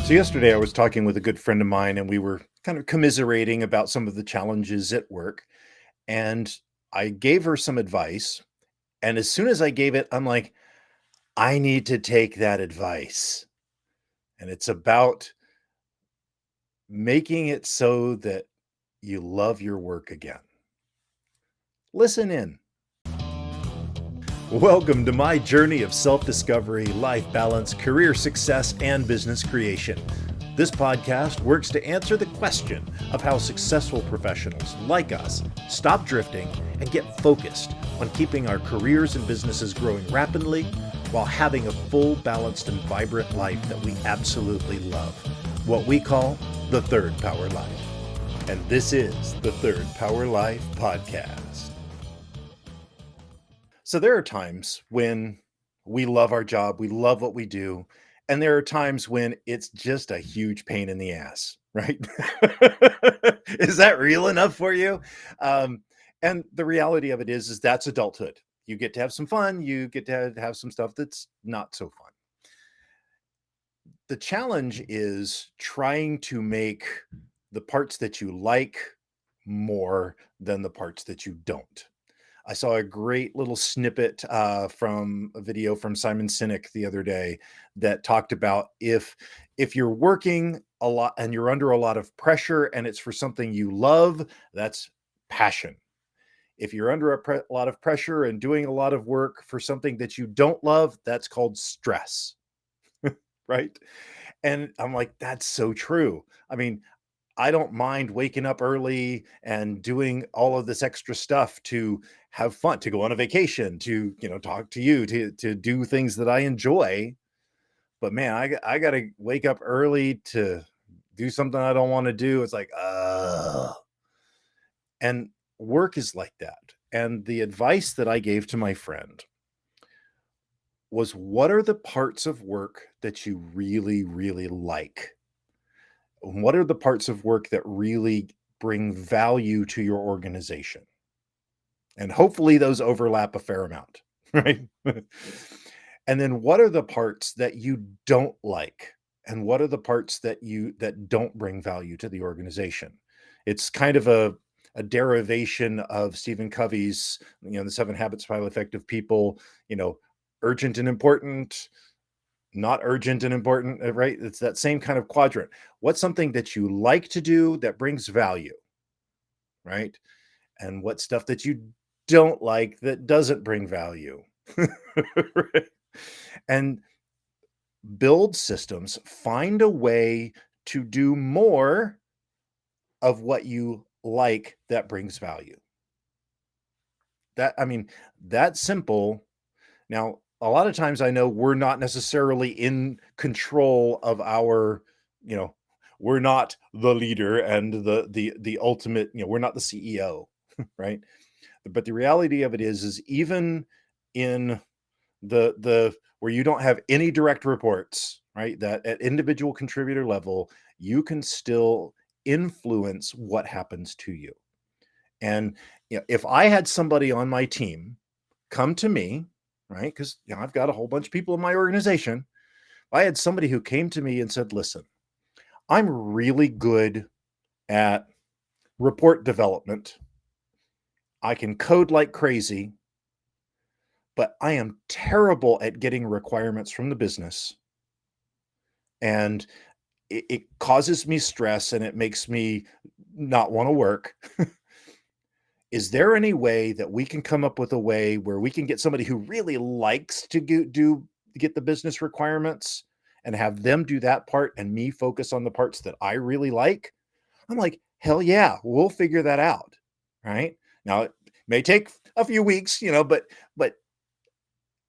So yesterday I was talking with a good friend of mine and we were kind of commiserating about some of the challenges at work. And I gave her some advice. And as soon as I gave it, I'm like, I need to take that advice. And it's about making it so that you love your work again. Listen in. Welcome to my journey of self discovery, life balance, career success, and business creation. This podcast works to answer the question of how successful professionals like us stop drifting and get focused on keeping our careers and businesses growing rapidly while having a full, balanced, and vibrant life that we absolutely love. What we call the Third Power Life. And this is the Third Power Life Podcast. So there are times when we love our job, we love what we do, and there are times when it's just a huge pain in the ass, right? Is that real enough for you? Um, and the reality of it is that's adulthood. You get to have some fun, you get to have some stuff that's not so fun. The challenge is trying to make the parts that you like more than the parts that you don't. I saw a great little snippet from a video from Simon Sinek the other day that talked about if you're working a lot and you're under a lot of pressure and it's for something you love, that's passion. If you're under a lot of pressure and doing a lot of work for something that you don't love, that's called stress, right? And I'm like, that's so true. I mean, I don't mind waking up early and doing all of this extra stuff to have fun, to go on a vacation, to, talk to you, to do things that I enjoy. But man, I got to wake up early to do something I don't want to do. It's like, and work is like that. And the advice that I gave to my friend was, what are the parts of work that you really, really like? What are the parts of work that really bring value to your organization? And hopefully those overlap a fair amount, right? And then what are the parts that you don't like? And what are the parts that don't bring value to the organization? It's kind of a derivation of Stephen Covey's, the 7 Habits of Highly Effective People, urgent and important, not urgent and important, right? It's that same kind of quadrant. What's something that you like to do that brings value, right? And what stuff that you don't like that doesn't bring value. Right? And build systems, find a way to do more of what you like that brings value. That's simple. Now, a lot of times I know we're not necessarily in control of our, you know, we're not the leader and the ultimate, we're not the CEO, right? But the reality of it is even in the where you don't have any direct reports, right? That at individual contributor level, you can still influence what happens to you. And if I had somebody on my team come to me, right? Because I've got a whole bunch of people in my organization. If I had somebody who came to me and said, listen, I'm really good at report development. I can code like crazy, but I am terrible at getting requirements from the business. And it causes me stress and it makes me not want to work. Is there any way that we can come up with a way where we can get somebody who really likes to get the business requirements and have them do that part and me focus on the parts that I really like? I'm like, hell yeah, we'll figure that out. Right. Now it may take a few weeks, but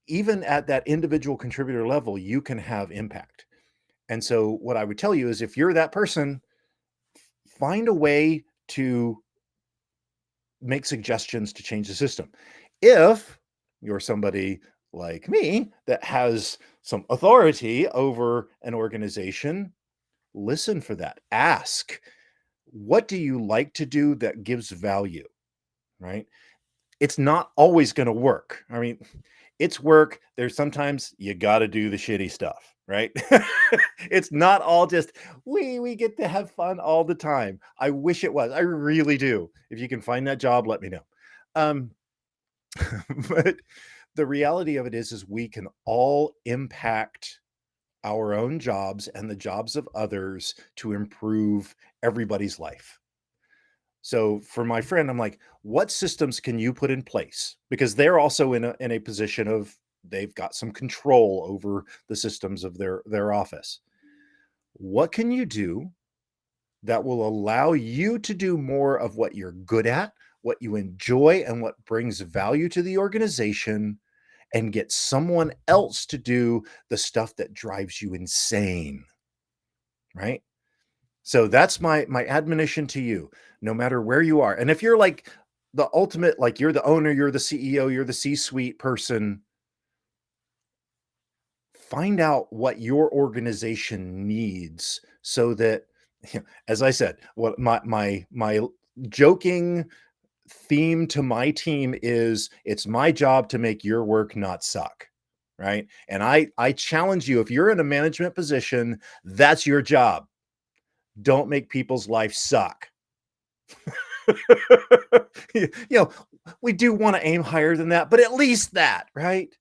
even at that individual contributor level, you can have impact. And so what I would tell you is if you're that person, find a way to make suggestions to change the system. If you're somebody like me that has some authority over an organization, listen for that. Ask, what do you like to do that gives value? Right? It's not always going to work. I mean, it's work. There's sometimes you got to do the shitty stuff. right? It's not all just we get to have fun all the time. I wish it was. I really do. If you can find that job, let me know. Um, but the reality of it is we can all impact our own jobs and the jobs of others to improve everybody's life. So for my friend, I'm like, what systems can you put in place? Because they're also in a position of they've got some control over the systems of their office. What can you do that will allow you to do more of what you're good at, what you enjoy, and what brings value to the organization, and get someone else to do the stuff that drives you insane, right? So that's my admonition to you, no matter where you are. And if you're like the ultimate, like you're the owner, you're the CEO, you're the C-suite person, find out what your organization needs so that, as I said, what my joking theme to my team is it's my job to make your work not suck. Right. And I challenge you, if you're in a management position, that's your job. Don't make people's life suck. You know, we do want to aim higher than that, but at least that, right?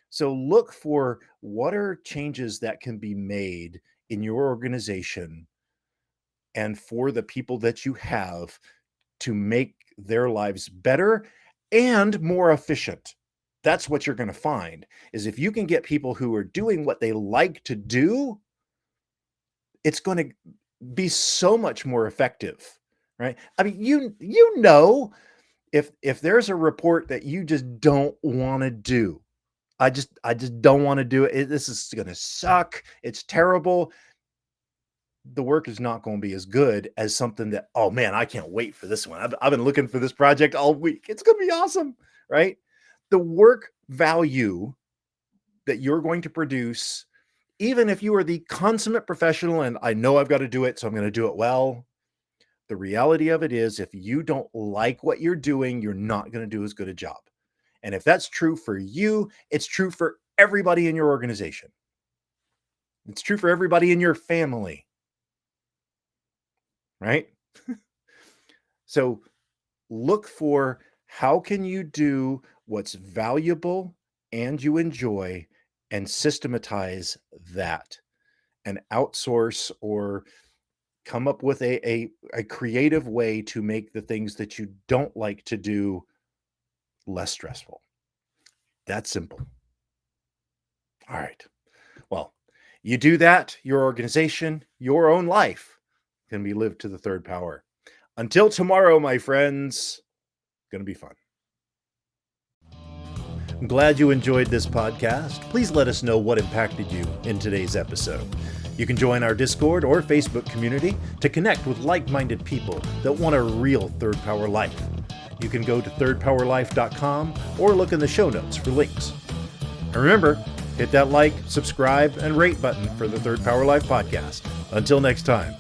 So look for what are changes that can be made in your organization and for the people that you have to make their lives better and more efficient. That's what you're going to find is if you can get people who are doing what they like to do, it's going to be so much more effective, right? I mean, you know, if there's a report that you just don't want to do, I just don't want to do it. This is going to suck. It's terrible. The work is not going to be as good as something that, oh man, I can't wait for this one. I've been looking for this project all week. It's going to be awesome, right? The work value that you're going to produce, even if you are the consummate professional and I know I've got to do it, so I'm going to do it well. The reality of it is, if you don't like what you're doing, you're not going to do as good a job. And if that's true for you, it's true for everybody in your organization. It's true for everybody in your family, right? So look for how can you do what's valuable and you enjoy and systematize that and outsource or come up with a creative way to make the things that you don't like to do less stressful. That's simple. All right. Well, you do that, your organization, your own life can be lived to the third power. Until tomorrow, my friends, going to be fun. I'm glad you enjoyed this podcast. Please let us know what impacted you in today's episode. You can join our Discord or Facebook community to connect with like-minded people that want a real third power life. You can go to thirdpowerlife.com or look in the show notes for links. And remember, hit that like, subscribe, and rate button for the Third Power Life podcast. Until next time.